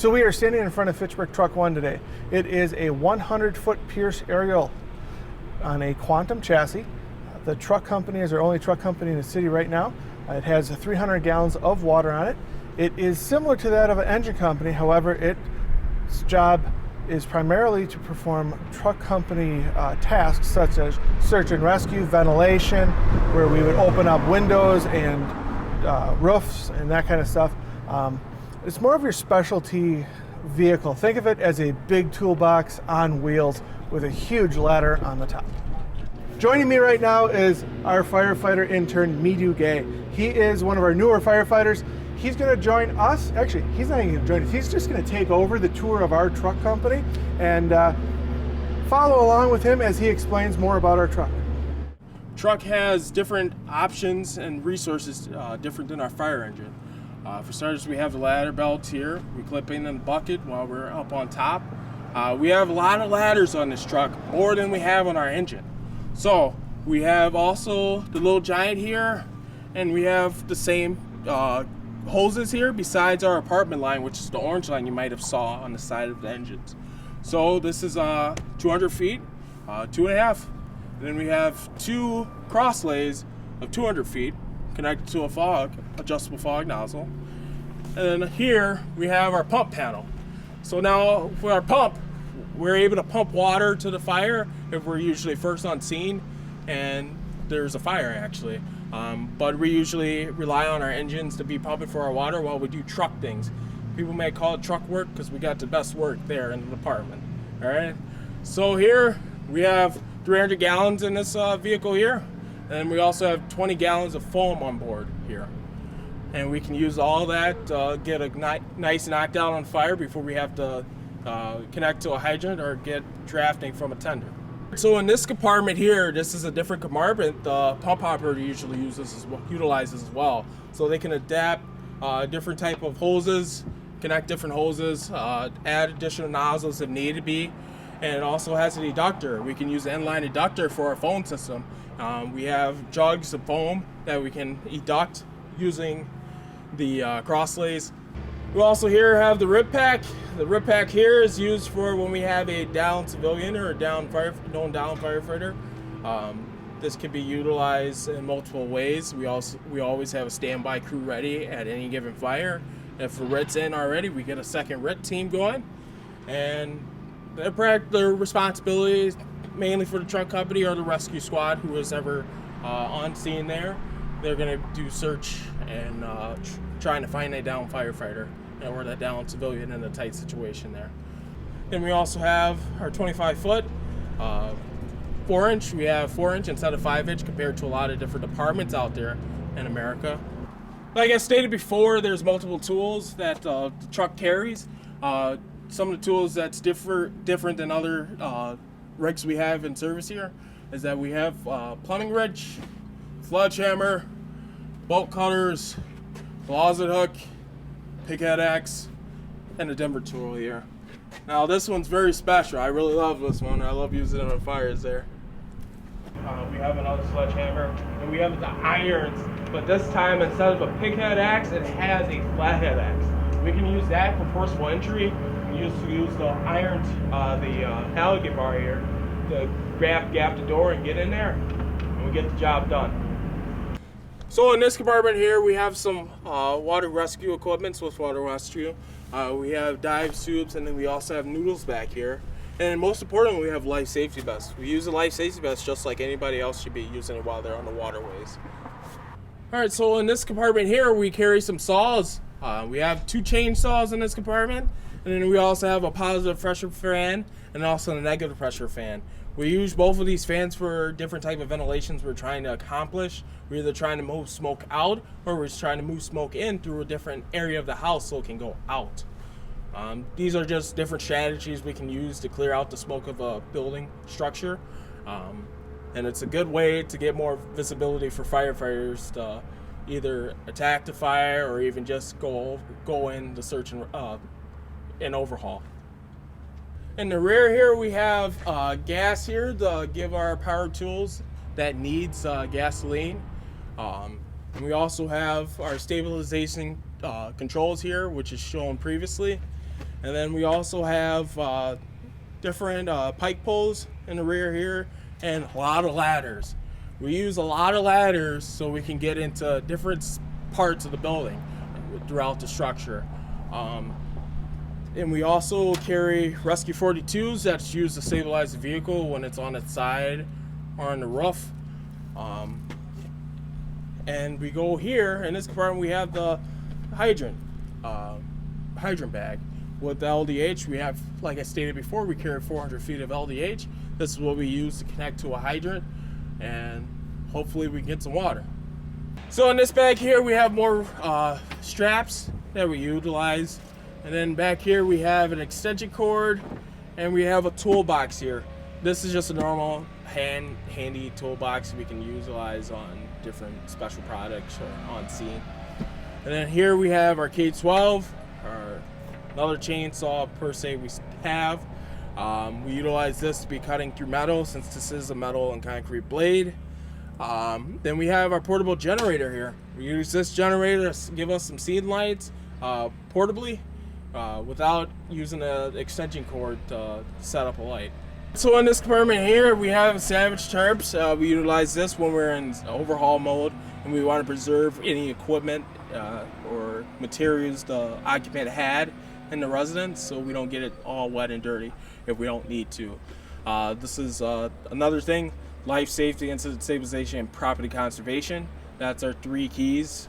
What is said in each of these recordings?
So we are standing in front of Fitchburg Truck 1 today. It is a 100-foot Pierce aerial on a Quantum chassis. The truck company is our only truck company in the city right now. It has 300 gallons of water on it. It is similar to that of an engine company, however, its job is primarily to perform truck company tasks such as search and rescue, ventilation, where we would open up windows and roofs and that kind of stuff. It's more of your specialty vehicle. Think of it as a big toolbox on wheels with a huge ladder on the top. Joining me right now is our firefighter intern, Midu Gay. He is one of our newer firefighters. He's going to join us. Actually, he's not even going to join us. He's just going to take over the tour of our truck company and follow along with him as he explains more about our truck. Truck has different options and resources different than our fire engine. For starters, we have the ladder belts here. We clip in the bucket while we're up on top. We have a lot of ladders on this truck, more than we have on our engine. So we have also the little giant here, and we have the same hoses here besides our apartment line, which is the orange line you might have saw on the side of the engines. So this is 200 feet, 2.5. And then we have two cross lays of 200 feet connected to a adjustable fog nozzle. And then here we have our pump panel. So now for our pump, we're able to pump water to the fire if we're usually first on scene and there's a fire actually. But we usually rely on our engines to be pumping for our water while we do truck things. People may call it truck work because we got the best work there in the department. All right. So here we have 300 gallons in this vehicle here. And we also have 20 gallons of foam on board here. And we can use all that to get a nice knockdown on fire before we have to connect to a hydrant or get drafting from a tender. So in this compartment here, this is a different compartment the pump operator usually utilizes as well. So they can adapt different type of hoses, connect different hoses, add additional nozzles if need to be. And it also has a deductor. We can use the inline deductor for our foam system. We have jugs of foam that we can educt using the crosslays. We also here have the rib pack. The rib pack here is used for when we have a down civilian or a down firefighter. This can be utilized in multiple ways. We always have a standby crew ready at any given fire. If a RIT's in already, we get a second RIT team going. And their responsibilities mainly for the truck company or the rescue squad who is ever on scene there. They're going to do search and trying to find a down firefighter or that down civilian in a tight situation there. Then we also have our 25-foot 4-inch. We have 4-inch instead of 5-inch compared to a lot of different departments out there in America. Like I stated before, there's multiple tools that the truck carries. Some of the tools that's different than other rigs we have in service here is that we have plumbing wrench, sledgehammer, bolt cutters, closet hook, pighead axe, and a Denver tool here. Now this one's very special. I really love this one. I love using it on fires there. We have another sledgehammer, and we have the irons, but this time instead of a pighead axe, it has a flathead axe. We can use that for forcible entry. We used to use the iron, the alligator bar here to gap the door and get in there, and we get the job done. So in this compartment here, we have some water rescue equipment, with water rescue. We have dive tubes, and then we also have noodles back here. And most importantly, we have life safety vests. We use a life safety vest just like anybody else should be using it while they're on the waterways. All right, so in this compartment here, we carry some saws. We have 2 chainsaws in this compartment, and then we also have a positive pressure fan and also a negative pressure fan. We use both of these fans for different type of ventilations we're trying to accomplish. We're either trying to move smoke out or we're just trying to move smoke in through a different area of the house so it can go out. These are just different strategies we can use to clear out the smoke of a building structure. And it's a good way to get more visibility for firefighters to either attack the fire or even just go in to search and overhaul. In the rear here we have gas here to give our power tools that needs gasoline. And we also have our stabilization controls here, which is shown previously. And then we also have different pike poles in the rear here, and a lot of ladders. We use a lot of ladders so we can get into different parts of the building throughout the structure. And we also carry Rescue 42s that's used to stabilize the vehicle when it's on its side or on the roof. And we go here, in this compartment we have the hydrant bag. With the LDH, we have, like I stated before, we carry 400 feet of LDH. This is what we use to connect to a hydrant, and hopefully we can get some water. So in this bag here, we have more straps that we utilize. And then back here, we have an extension cord, and we have a toolbox here. This is just a normal handy toolbox we can utilize on different special products or on scene. And then here we have our K12, another chainsaw per se we have. We utilize this to be cutting through metal, since this is a metal and concrete blade. Then we have our portable generator here. We use this generator to give us some scene lights portably without using an extension cord to set up a light. So in this compartment here, we have Savage tarps. We utilize this when we're in overhaul mode and we want to preserve any equipment or materials the occupant had in the residence, so we don't get it all wet and dirty if we don't need to. This is another thing: life safety, incident stabilization, and property conservation. That's our three keys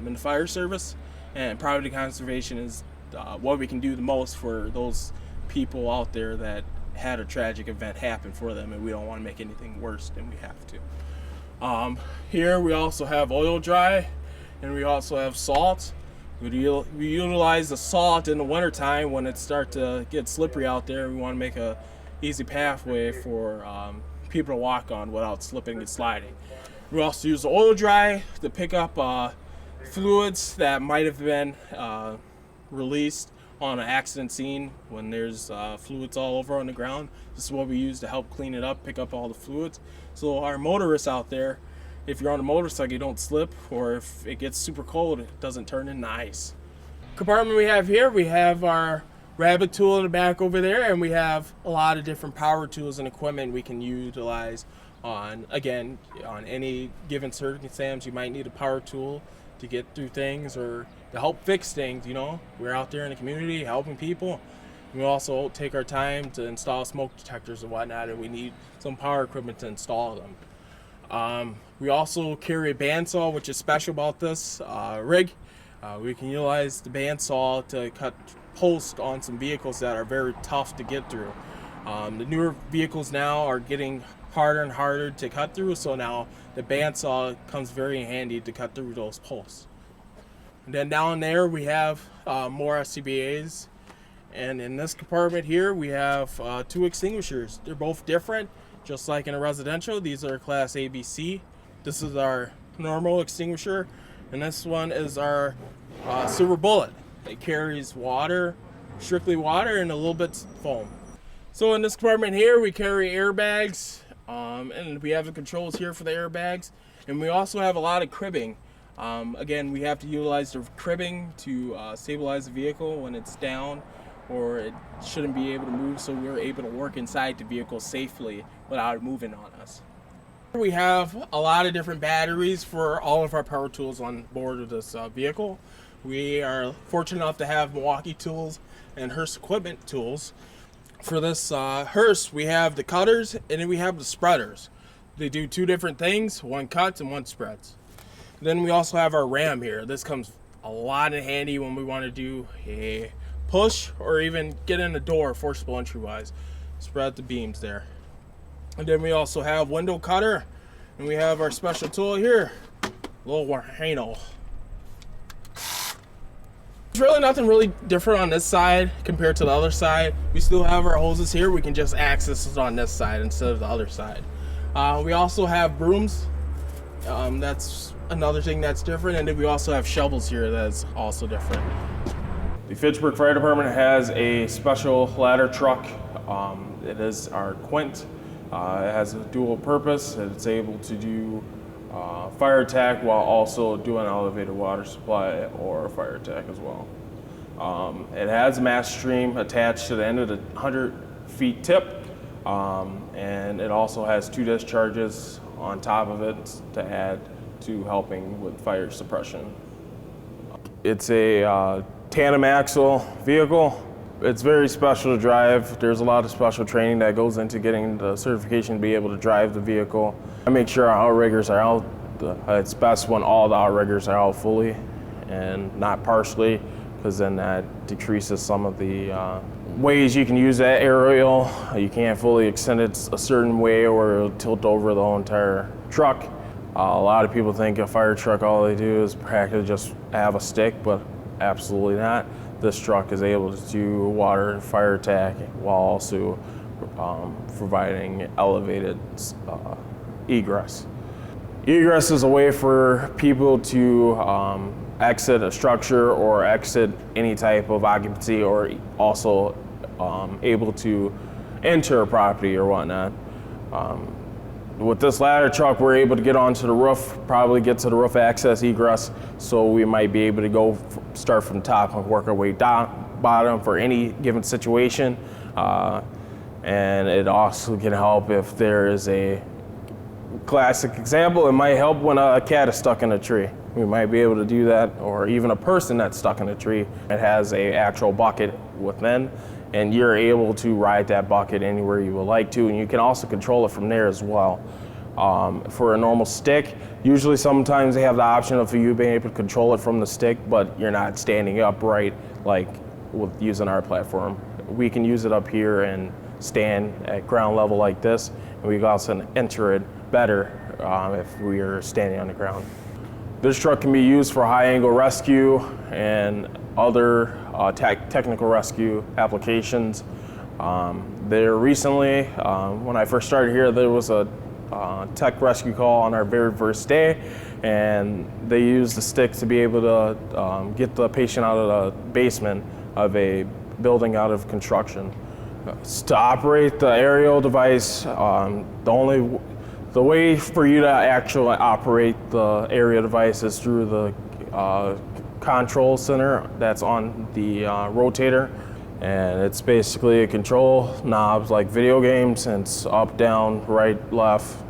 in the fire service. And property conservation is what we can do the most for those people out there that had a tragic event happen for them, and we don't want to make anything worse than we have to. Here we also have oil dry, and we also have salt. We utilize the salt in the wintertime when it starts to get slippery out there. We want to make a easy pathway for people to walk on without slipping and sliding. We also use the oil dry to pick up fluids that might have been released on an accident scene when there's fluids all over on the ground. This is what we use to help clean it up, pick up all the fluids. So our motorists out there, if you're on a motorcycle, you don't slip, or if it gets super cold, it doesn't turn into ice. Compartment we have here, we have our rabbit tool in the back over there, and we have a lot of different power tools and equipment we can utilize on any given circumstance. You might need a power tool to get through things or to help fix things. We're out there in the community helping people. We also take our time to install smoke detectors and whatnot, and we need some power equipment to install them. We also carry a bandsaw, which is special about this rig. We can utilize the bandsaw to cut posts on some vehicles that are very tough to get through. The newer vehicles now are getting harder and harder to cut through, so now the bandsaw comes very handy to cut through those posts. And then down there we have more SCBAs, and in this compartment here we have two extinguishers. They're both different, just like in a residential. These are class ABC. This is our normal extinguisher, and this one is our silver bullet. It carries water, strictly water, and a little bit foam. So in this compartment here we carry airbags, and we have the controls here for the airbags, and we also have a lot of cribbing. Again, we have to utilize the cribbing to stabilize the vehicle when it's down or it shouldn't be able to move, so we're able to work inside the vehicle safely without it moving on us. We have a lot of different batteries for all of our power tools on board of this vehicle. We are fortunate enough to have Milwaukee tools and Hearst equipment tools. For this Hearst, we have the cutters and then we have the spreaders. They do two different things: one cuts and one spreads. Then we also have our ram here. This comes a lot in handy when we want to do a push or even get in the door forcible entry wise. Spread the beams there. And then we also have window cutter, and we have our special tool here, little handle. There's really nothing really different on this side compared to the other side. We still have our hoses here. We can just access it on this side instead of the other side. We also have brooms. That's another thing that's different. And then we also have shovels here that's also different. The Fitchburg Fire Department has a special ladder truck. It is our Quint. It has a dual purpose. It's able to do fire attack while also doing elevated water supply or fire attack as well. It has a mass stream attached to the end of the 100 feet tip, and it also has 2 discharges on top of it to add to helping with fire suppression. It's a tandem axle vehicle. It's very special to drive. There's a lot of special training that goes into getting the certification to be able to drive the vehicle. I make sure our outriggers are out. It's best when all the outriggers are out fully and not partially, because then that decreases some of the ways you can use that aerial. You can't fully extend it a certain way or it'll tilt over the whole entire truck. A lot of people think a fire truck, all they do is practically just have a stick, but absolutely not. This truck is able to do water and fire attack while also providing elevated egress. Egress is a way for people to exit a structure or exit any type of occupancy, or also able to enter a property or whatnot. With this ladder truck, we're able to get onto the roof, probably get to the roof access egress, so we might be able to start from top and work our way down bottom for any given situation. And it also can help if there is a classic example. It might help when a cat is stuck in a tree. We might be able to do that, or even a person that's stuck in a tree. It has a actual bucket within, and you're able to ride that bucket anywhere you would like to, and you can also control it from there as well. For a normal stick, usually sometimes they have the option of you being able to control it from the stick, but you're not standing upright like with using our platform. We can use it up here and stand at ground level like this, and we can also enter it better if we are standing on the ground. This truck can be used for high-angle rescue and other technical rescue applications. There recently, when I first started here, there was a tech rescue call on our very first day, and they used the stick to be able to get the patient out of the basement of a building out of construction. To operate the aerial device, the way for you to actually operate the aerial device is through the control center that's on the rotator, and it's basically a control knobs like video games, and it's up, down, right, left,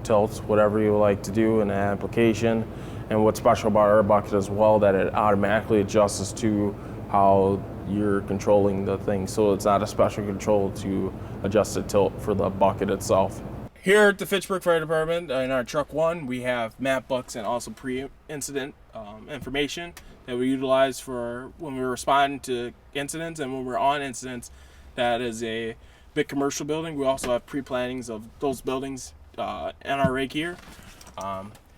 tilt, whatever you would like to do in the application. And what's special about our bucket as well, that it automatically adjusts to how you're controlling the thing, so it's not a special control to adjust the tilt for the bucket itself. Here at the Fitchburg Fire Department, in our truck 1, we have map books and also pre-incident information that we utilize for when we respond to incidents and when we're on incidents. That is a big commercial building. We also have pre-plannings of those buildings in our rig here.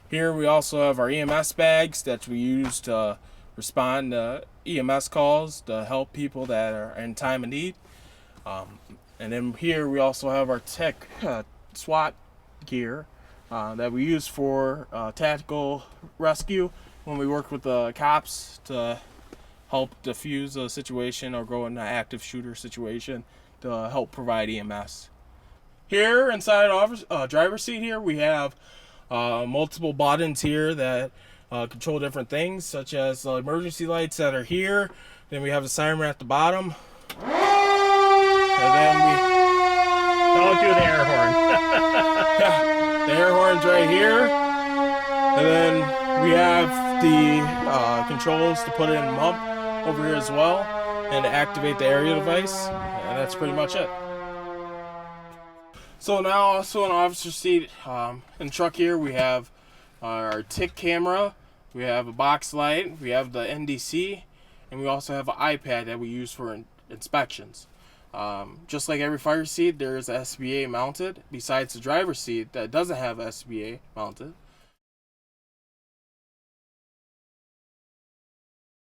Here we also have our EMS bags that we use to respond to EMS calls to help people that are in time of need. And then here we also have our tech SWAT gear that we use for tactical rescue when we work with the cops to help defuse a situation or go in an active shooter situation to help provide EMS. Here inside the driver's seat here, we have multiple buttons here that control different things, such as the emergency lights that are here. Then we have the siren at the bottom. And then don't do the air horn. yeah, the air horn's right here. And then we have the controls to put it in mump over here as well, and to activate the area device. And that's pretty much it. So now also in the officer's seat in the truck here, we have our tick camera, we have a box light, we have the NDC, and we also have an iPad that we use for inspections. Just like every fire seat, there is a SBA mounted, besides the driver's seat that doesn't have SBA mounted.